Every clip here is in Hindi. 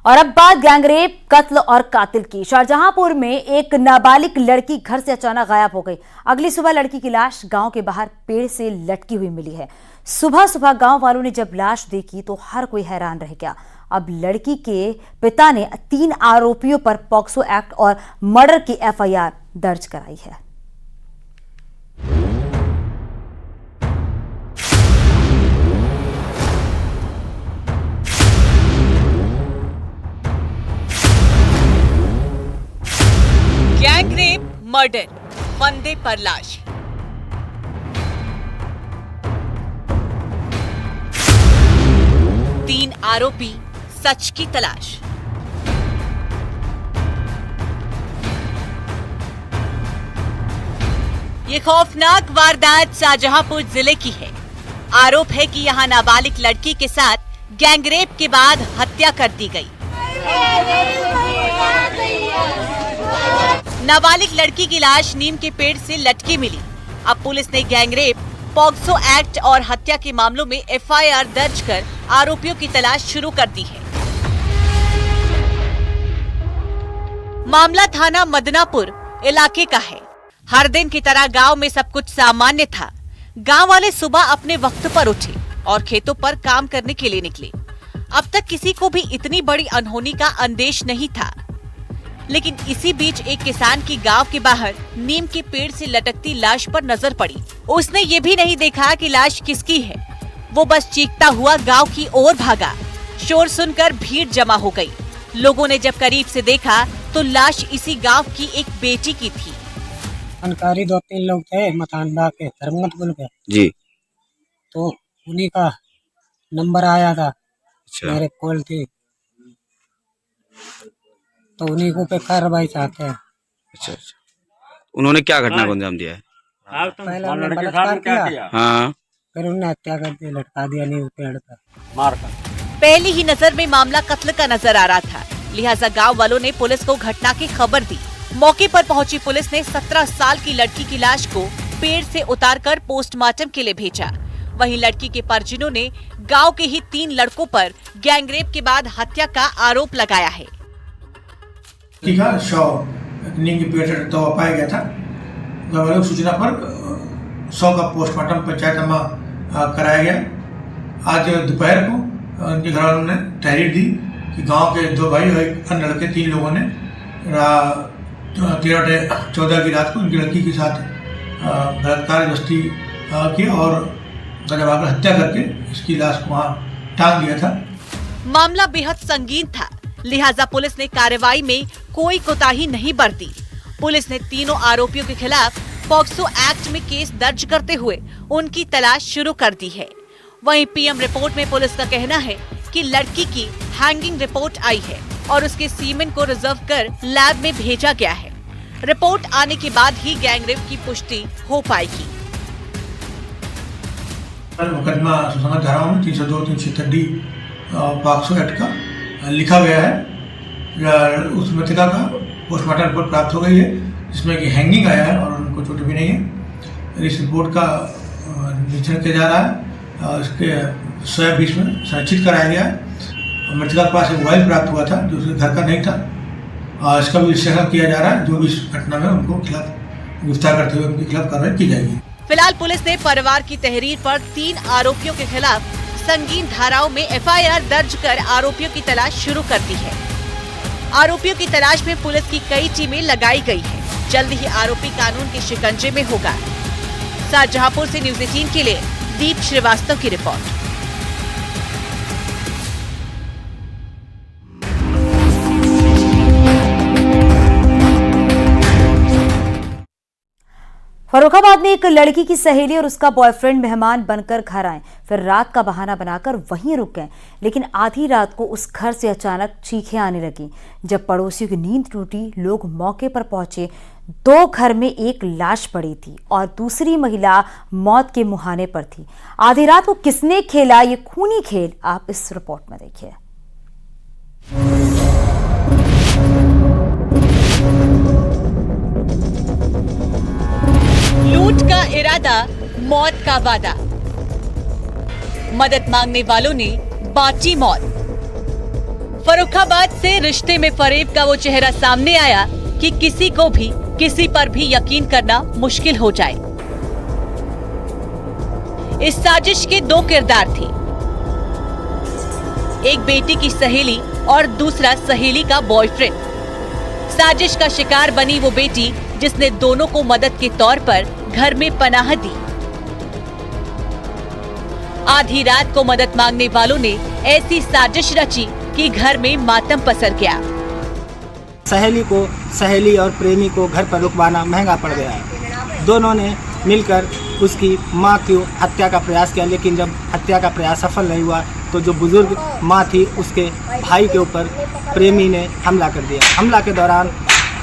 और अब बात गैंगरेप, कत्ल और कातिल की। शाहजहांपुर में एक नाबालिग लड़की घर से अचानक गायब हो गई। अगली सुबह लड़की की लाश गांव के बाहर पेड़ से लटकी हुई मिली है। सुबह सुबह गांव वालों ने जब लाश देखी तो हर कोई हैरान रह गया। अब लड़की के पिता ने 3 आरोपियों पर पॉक्सो एक्ट और मर्डर की FIR दर्ज कराई है। गैंगरेप, मर्डर, फंदे पर लाश। तीन आरोपी, सच की तलाश। ये खौफनाक वारदात शाहजहांपुर जिले की है। आरोप है कि यहां नाबालिग लड़की के साथ गैंगरेप के बाद हत्या कर दी गई। नाबालिग लड़की की लाश नीम के पेड़ से लटकी मिली। अब पुलिस ने गैंगरेप, पॉक्सो एक्ट और हत्या के मामलों में FIR दर्ज कर आरोपियों की तलाश शुरू कर दी है। मामला थाना मदनापुर इलाके का है। हर दिन की तरह गांव में सब कुछ सामान्य था। गांव वाले सुबह अपने वक्त पर उठे और खेतों पर काम करने के लिए निकले। अब तक किसी को भी इतनी बड़ी अनहोनी का अंदेश नहीं था, लेकिन इसी बीच एक किसान की गांव के बाहर नीम के पेड़ से लटकती लाश पर नजर पड़ी। उसने ये भी नहीं देखा कि लाश किसकी है। वो बस चीखता हुआ गांव की ओर भागा। शोर सुनकर भीड़ जमा हो गई। लोगों ने जब करीब से देखा तो लाश इसी गांव की एक बेटी की थी। जानकारी 2-3 लोग थे मतानबा के धर्मगत गुल के जी, तो उन्हीं का नंबर आया था। अच्छा। मेरे कॉल थी तो उन्हीं को पे कार्रवाई चाहते हैं। अच्छा। उन्होंने क्या घटना को अंजाम दिया है? पहले उन्होंने बलात्कार किया, हाँ, फिर उन्हें हत्या कर दी, लटका दिया नीम पेड़ पर मार कर। पहली ही नजर में मामला कत्ल का नजर आ रहा था, लिहाजा गांव वालों ने पुलिस को घटना की खबर दी। मौके पर पहुंची पुलिस ने 17 साल की लड़की की लाश को पेड़ से उतारकर पोस्टमार्टम के लिए भेजा। वहीं लड़की के परिजनों ने गांव के ही 3 लड़कों पर गैंगरेप के बाद हत्या का आरोप लगाया है। का शव नीम के पेड़ से तो पाया गया था। घरवालों की सूचना पर शव का पोस्टमार्टम पंचायतनामा कराया गया। आज दोपहर को उनके घरवालों ने तहरीर दी कि गांव के 2 भाई और एक अन्य लड़के 3 लोगों ने 13/14 की रात को उनकी लड़की के साथ बलात्कार जबरदस्ती किया और गजवाकर हत्या करके इसकी लाश को वहाँ टांग दिया था। मामला बेहद संगीन था, लिहाजा पुलिस ने कार्रवाई में कोई कोताही नहीं बरती। पुलिस ने तीनों आरोपियों के खिलाफ पॉक्सो एक्ट में केस दर्ज करते हुए उनकी तलाश शुरू कर दी है। वहीं PM रिपोर्ट में पुलिस का कहना है कि लड़की की हैंगिंग रिपोर्ट आई है और उसके सीमेन को रिजर्व कर लैब में भेजा गया है। रिपोर्ट आने के बाद ही गैंगरेप की पुष्टि हो पाएगी। मुकदमा सुसंगत धाराओं में 302, 370D पॉक्सो एक्ट का लिखा गया है। उस मृतका का पोस्टमार्टम रिपोर्ट प्राप्त हो गई है, जिसमें कि हैंगिंग आया है और उनको चोट भी नहीं है। इस रिपोर्ट का निरीक्षण किया जा रहा है। इसके स्वयं बीच में संरक्षित कराया गया है। मृतका के पास एक मोबाइल प्राप्त हुआ था जो उसके घर का नहीं था। इसका भी विश्लेषण किया जा रहा है। जो भी इस घटना में उनको खिलाफ गिरफ्तार करते हुए उनके खिलाफ कार्रवाई की जाएगी। फिलहाल पुलिस ने परिवार की तहरीर पर 3 आरोपियों के खिलाफ संगीन धाराओं में FIR दर्ज कर आरोपियों की तलाश शुरू कर दी है। आरोपियों की तलाश में पुलिस की कई टीमें लगाई गई है। जल्द ही आरोपी कानून के शिकंजे में होगा। शाहजहांपुर से न्यूज़ 18 के लिए दीप श्रीवास्तव की रिपोर्ट। फर्रुखाबाद में एक लड़की की सहेली और उसका बॉयफ्रेंड मेहमान बनकर घर आए, फिर रात का बहाना बनाकर वहीं रुक गए। लेकिन आधी रात को उस घर से अचानक चीखें आने लगी। जब पड़ोसियों की नींद टूटी, लोग मौके पर पहुंचे। 2 घर में एक लाश पड़ी थी और दूसरी महिला मौत के मुहाने पर थी। आधी रात को किसने खेला ये खूनी खेल, आप इस रिपोर्ट में देखिए। लूट का इरादा, मौत का वादा। मदद मांगने वालों ने बांटी मौत। फर्रुखाबाद से रिश्ते में फरेब का वो चेहरा सामने आया कि किसी को भी किसी पर भी यकीन करना मुश्किल हो जाए। इस साजिश के दो किरदार थे, एक बेटी की सहेली और दूसरा सहेली का बॉयफ्रेंड। साजिश का शिकार बनी वो बेटी जिसने दोनों को मदद के तौर पर घर में पनाह दी। आधी रात को मदद मांगने वालों ने ऐसी साजिश रची कि घर में मातम पसर गया। सहेली को, सहेली और प्रेमी को घर पर रुकवाना महंगा पड़ गया है। दोनों ने मिलकर उसकी मां की हत्या का प्रयास किया, लेकिन जब हत्या का प्रयास सफल नहीं हुआ तो जो बुजुर्ग मां थी उसके भाई के ऊपर प्रेमी ने हमला कर दिया। हमला के दौरान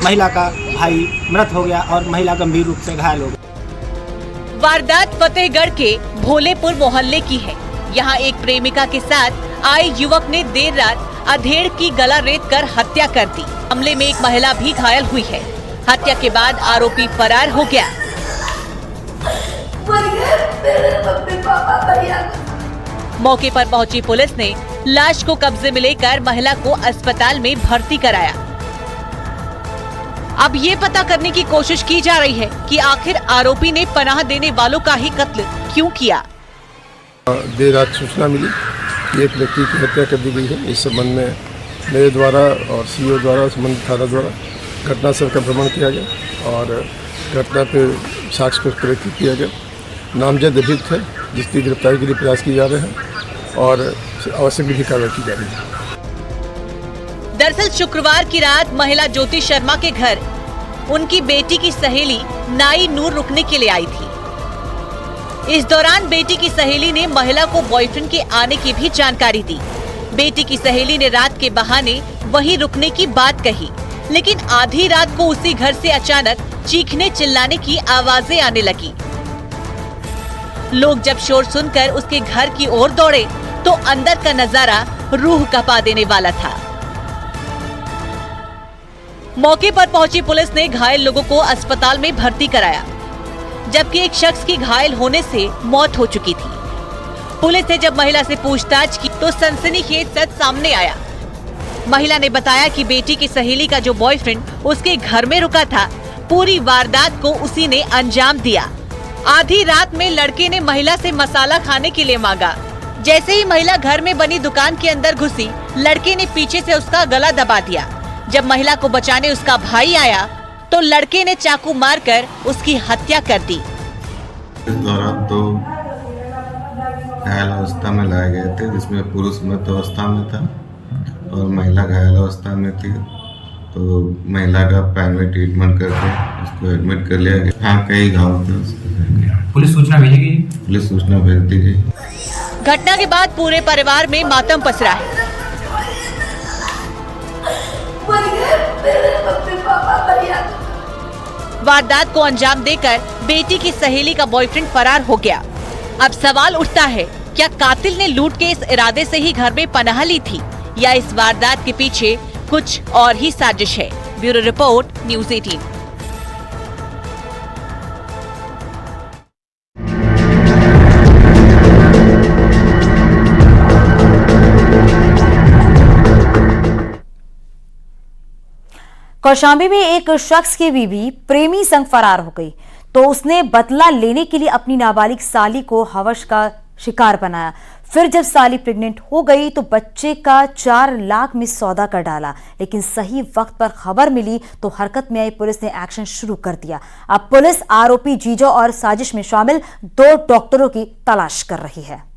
महिला का भाई मृत हो गया और महिला गंभीर रूप से घायल हो गई। वारदात फतेहगढ़ के भोलेपुर मोहल्ले की है। यहाँ एक प्रेमिका के साथ आए युवक ने देर रात अधेड़ की गला रेत कर हत्या कर दी। हमले में एक महिला भी घायल हुई है। हत्या के बाद आरोपी फरार हो गया। मौके पर पहुंची पुलिस ने लाश को कब्जे में लेकर महिला को अस्पताल में भर्ती कराया। अब ये पता करने की कोशिश की जा रही है कि आखिर आरोपी ने पनाह देने वालों का ही कत्ल क्यों किया। देर रात सूचना मिली कि एक व्यक्ति की हत्या कर दी गई है। इस संबंध में मेरे द्वारा और सीओ द्वारा, संबंधित थाना द्वारा घटनास्थल का भ्रमण किया गया और घटना पर साक्ष्य को कलेक्ट किया गया। नामजद अभियुक्त है जिसकी गिरफ्तारी के लिए प्रयास किए जा रहे हैं और आवश्यक विधि कार्रवाई की जा रही है। दरअसल शुक्रवार की रात महिला ज्योति शर्मा के घर उनकी बेटी की सहेली नाई नूर रुकने के लिए आई थी। इस दौरान बेटी की सहेली ने महिला को बॉयफ्रेंड के आने की भी जानकारी दी। बेटी की सहेली ने रात के बहाने वहीं रुकने की बात कही, लेकिन आधी रात को उसी घर से अचानक चीखने चिल्लाने की आवाजें आने लगी। लोग जब शोर सुनकर उसके घर की ओर दौड़े तो अंदर का नजारा रूह कपा देने वाला था। मौके पर पहुंची पुलिस ने घायल लोगों को अस्पताल में भर्ती कराया, जबकि एक शख्स की घायल होने से मौत हो चुकी थी। पुलिस ने जब महिला से पूछताछ की तो सनसनीखेज सच सामने आया। महिला ने बताया कि बेटी की सहेली का जो बॉयफ्रेंड उसके घर में रुका था, पूरी वारदात को उसी ने अंजाम दिया। आधी रात में लड़के ने महिला से मसाला खाने के लिए मांगा। जैसे ही महिला घर में बनी दुकान के अंदर घुसी, लड़के ने पीछे से उसका गला दबा दिया। जब महिला को बचाने उसका भाई आया तो लड़के ने चाकू मारकर उसकी हत्या कर दी। इस दौरान तो घायल अवस्था में लाए गए थे, जिसमें पुरुष मृत अवस्था में था और महिला घायल अवस्था में थी। तो महिला का प्राइमरी ट्रीटमेंट करके उसको एडमिट कर लिया गया। हाँ, कई घाव थे उसको। पुलिस सूचना भेजी गई? पुलिस सूचना भेज दी गई। घटना के बाद पूरे परिवार में मातम पसरा है। वारदात को अंजाम देकर बेटी की सहेली का बॉयफ्रेंड फरार हो गया। अब सवाल उठता है, क्या कातिल ने लूट के इस इरादे से ही घर में पनाह ली थी या इस वारदात के पीछे कुछ और ही साजिश है। Bureau report, news 18। कौशाम्बी में एक शख्स की बीवी प्रेमी संग फरार हो गई तो उसने बदला लेने के लिए अपनी नाबालिग साली को हवस का शिकार बनाया। फिर जब साली प्रेग्नेंट हो गई तो बच्चे का 4 लाख में सौदा कर डाला, लेकिन सही वक्त पर खबर मिली तो हरकत में आई पुलिस ने एक्शन शुरू कर दिया। अब पुलिस आरोपी जीजो और साजिश में शामिल 2 डॉक्टरों की तलाश कर रही है।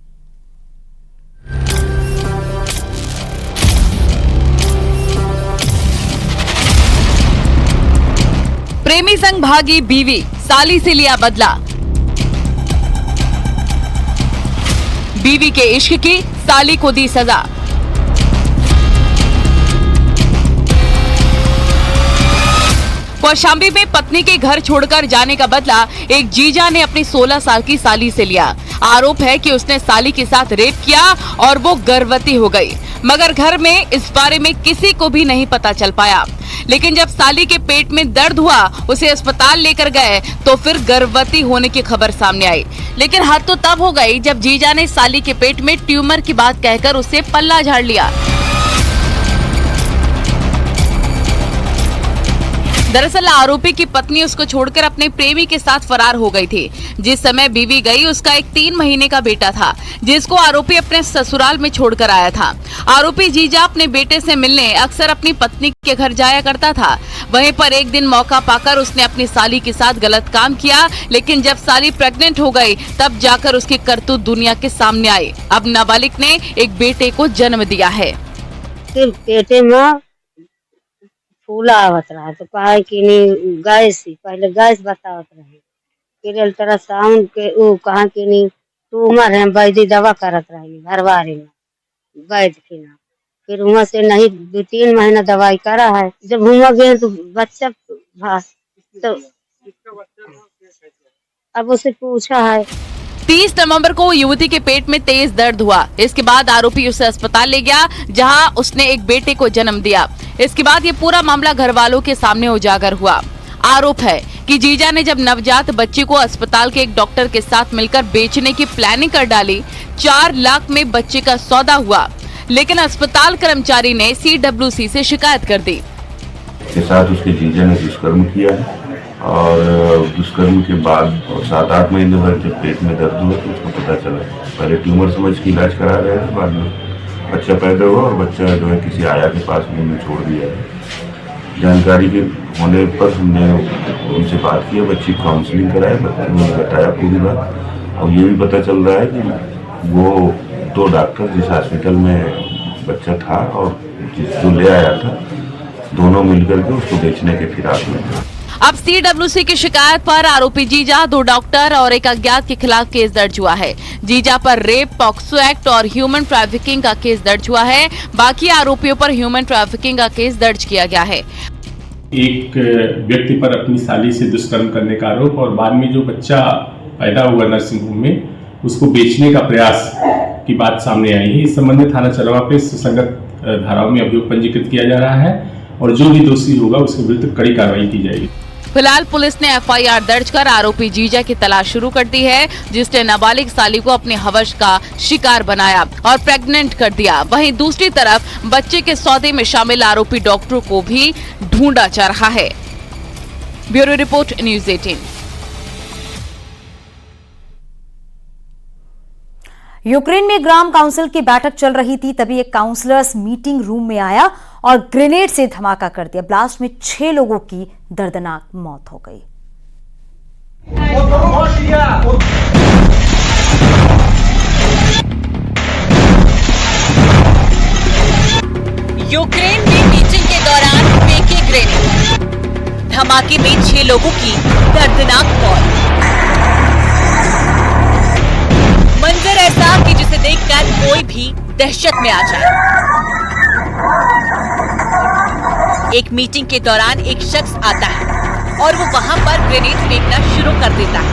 प्रेमी संग भागी बीवी, साली से लिया बदला। बीवी के इश्क की, साली को दी सजा। कौशाम्बी में पत्नी के घर छोड़कर जाने का बदला एक जीजा ने अपनी 16 साल की साली से लिया। आरोप है कि उसने साली के साथ रेप किया और वो गर्भवती हो गई, मगर घर में इस बारे में किसी को भी नहीं पता चल पाया। लेकिन जब साली के पेट में दर्द हुआ, उसे अस्पताल लेकर गए तो फिर गर्भवती होने की खबर सामने आई। लेकिन हद तो तब हो गई जब जीजा ने साली के पेट में ट्यूमर की बात कहकर उससे पल्ला झाड़ लिया। दरअसल आरोपी की पत्नी उसको छोड़कर अपने प्रेमी के साथ फरार हो गई थी। जिस समय बीवी गई, उसका एक 3 महीने का बेटा था, जिसको आरोपी अपने ससुराल में छोड़कर आया था। आरोपी जीजा अपने बेटे से मिलने अक्सर अपनी पत्नी के घर जाया करता था। वहीं पर एक दिन मौका पाकर उसने अपनी साली के साथ गलत काम किया, लेकिन जब साली प्रेग्नेंट हो गई तब जाकर उसकी करतूत दुनिया के सामने आई। अब नाबालिग ने एक बेटे को जन्म दिया है। पेटे में फूला आवत रहा तो कहा कि नहीं गैस पहले गैस बतावत रहे, फिर अल्ट्रासाउंड के वो कहा कि नहीं ट्यूमर है, वैद्य दवा करत रही घरवारी में वैद्य के नाम। फिर वहाँ से नहीं 2-3 महीना दवाई करा है। जब हुआ गए तो बच्चा तो अब उसे पूछा है। 30 नवंबर को युवती के पेट में तेज दर्द हुआ। इसके बाद आरोपी उसे अस्पताल ले गया, जहां उसने एक बेटे को जन्म दिया। इसके बाद ये पूरा मामला घर वालों के सामने उजागर हुआ। आरोप है कि जीजा ने जब नवजात बच्चे को अस्पताल के एक डॉक्टर के साथ मिलकर बेचने की प्लानिंग कर डाली। 4 लाख में बच्चे का सौदा हुआ, लेकिन अस्पताल कर्मचारी ने CWC से शिकायत कर दी। के साथ उसके जीजा ने दुष्कर्म किया है और दुष्कर्म के बाद 7-8 महीने बाद जब पेट में दर्द हुआ तो उसको पता चला। पहले ट्यूमर समझ के इलाज करा रहे थे, बाद में बच्चा पैदा हुआ और बच्चा जो है किसी आया के पास में छोड़ दिया है। जानकारी के होने पर हमने उनसे बात की, बच्ची काउंसलिंग कराई, उन्होंने बताया पूरी बात। और ये भी पता चल रहा है कि वो 2 डॉक्टर जिस हॉस्पिटल में बच्चा था और जो ले आया था, दोनों मिलकर के उसको बेचने के फिराक में। अब CWC की शिकायत पर आरोपी जीजा, 2 डॉक्टर और एक अज्ञात के खिलाफ केस दर्ज हुआ है। जीजा पर रेप, पॉक्सो एक्ट और ह्यूमन ट्रैफिकिंग का केस दर्ज हुआ है। बाकी आरोपियों पर ह्यूमन ट्रैफिकिंग का केस दर्ज किया गया है। एक व्यक्ति पर अपनी साली से दुष्कर्म करने का आरोप और बाद में जो बच्चा पैदा हुआ नर्सिंग होम में, उसको बेचने का प्रयास की बात सामने आई है। इस संबंध में थाना चरवा पे सुसंगत धाराओं में अभियोग पंजीकृत किया जा रहा है और जो भी दोषी होगा उसके विरुद्ध कड़ी कार्रवाई की जाएगी। फिलहाल पुलिस ने FIR दर्ज कर आरोपी जीजा की तलाश शुरू कर दी है, जिसने नाबालिग साली को अपने हवस का शिकार बनाया और प्रेग्नेंट कर दिया। वहीं दूसरी तरफ बच्चे के सौदे में शामिल आरोपी डॉक्टरों को भी ढूंढा जा रहा है। Bureau report, News 18। यूक्रेन में ग्राम काउंसिल की बैठक चल रही थी, तभी एक काउंसलर्स मीटिंग रूम में आया और ग्रेनेड से धमाका कर दिया। ब्लास्ट में 6 लोगों की दर्दनाक मौत हो गई। यूक्रेन में मीटिंग के दौरान फेंके ग्रेनेड, धमाके में 6 लोगों की दर्दनाक मौत। मंजर ऐसा कि जिसे देखकर कोई भी दहशत में आ जाए। एक मीटिंग के दौरान एक शख्स आता है और वो वहां पर ग्रेनेड फेंकना शुरू कर देता है।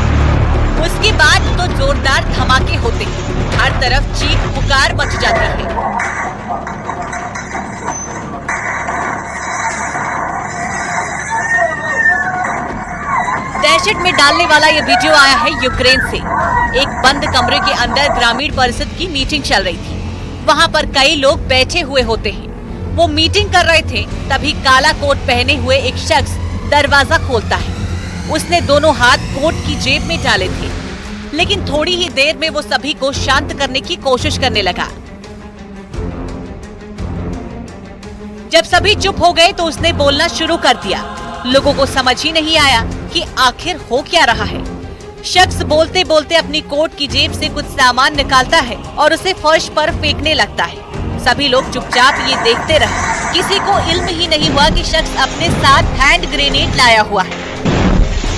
उसके बाद तो जोरदार धमाके होते हैं, हर तरफ चीख पुकार मच जाती है। दहशत में डालने वाला ये वीडियो आया है यूक्रेन से। एक बंद कमरे के अंदर ग्रामीण परिषद की मीटिंग चल रही थी। वहां पर कई लोग बैठे हुए होते हैं। वो मीटिंग कर रहे थे, तभी काला कोट पहने हुए एक शख्स दरवाजा खोलता है। उसने दोनों हाथ कोट की जेब में डाले थे, लेकिन थोड़ी ही देर में वो सभी को शांत करने की कोशिश करने लगा। जब सभी चुप हो गए तो उसने बोलना शुरू कर दिया। लोगों को समझ ही नहीं आया कि आखिर हो क्या रहा है। शख्स बोलते बोलते अपनी कोट की जेब से कुछ सामान निकालता है और उसे फर्श पर फेंकने लगता है। सभी लोग चुपचाप ये देखते रहे। किसी को इल्म ही नहीं हुआ कि शख्स अपने साथ हैंड ग्रेनेड लाया हुआ है।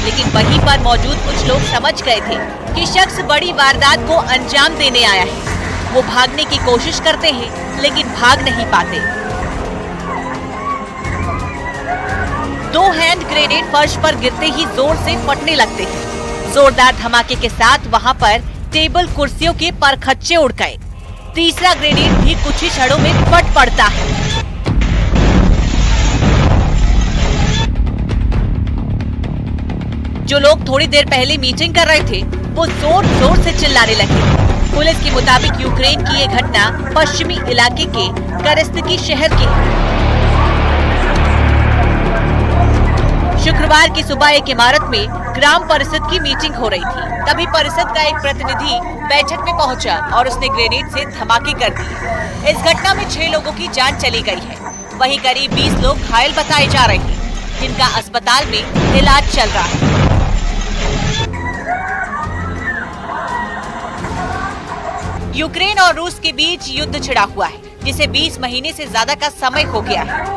लेकिन वहीं पर मौजूद कुछ लोग समझ गए थे कि शख्स बड़ी वारदात को अंजाम देने आया है। वो भागने की कोशिश करते हैं, लेकिन भाग नहीं पाते। 2 हैंड ग्रेनेड फर्श पर गिरते ही जोर से फटने लगते हैं। जोरदार धमाके के साथ वहां पर टेबल कुर्सियों के परखच्चे उड़ गए। तीसरा ग्रेनेड भी कुछ ही क्षणों में फट पड़ता है। जो लोग थोड़ी देर पहले मीटिंग कर रहे थे, वो जोर जोर से चिल्लाने लगे। पुलिस के मुताबिक यूक्रेन की ये घटना पश्चिमी इलाके के करस्तकी शहर की है। शुक्रवार की सुबह एक इमारत में ग्राम परिषद की मीटिंग हो रही थी। तभी परिषद का एक प्रतिनिधि बैठक में पहुंचा और उसने ग्रेनेड से धमाके कर दिए। इस घटना में 6 लोगों की जान चली गई है। वहीं करीब 20 लोग घायल बताए जा रहे हैं, जिनका अस्पताल में इलाज चल रहा है। यूक्रेन और रूस के बीच युद्ध छिड़ा हुआ है, जिसे 20 महीने से ज्यादा का समय हो गया है।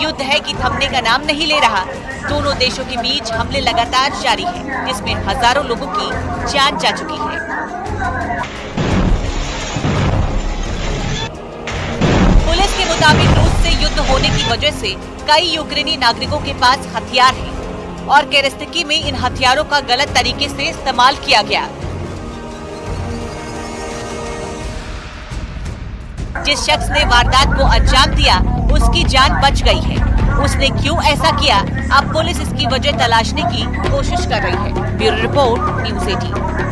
युद्ध है कि थमने का नाम नहीं ले रहा। दोनों देशों के बीच हमले लगातार जारी हैं, जिसमें हजारों लोगों की जान जा चुकी है। पुलिस के मुताबिक रूस से युद्ध होने की वजह से कई यूक्रेनी नागरिकों के पास हथियार हैं और केरेस्तिकी में इन हथियारों का गलत तरीके से इस्तेमाल किया गया। जिस शख्स ने वारदात को अंजाम दिया, उसकी जान बच गई है। उसने क्यों ऐसा किया, अब पुलिस इसकी वजह तलाशने की कोशिश कर रही है। Bureau report, news 18।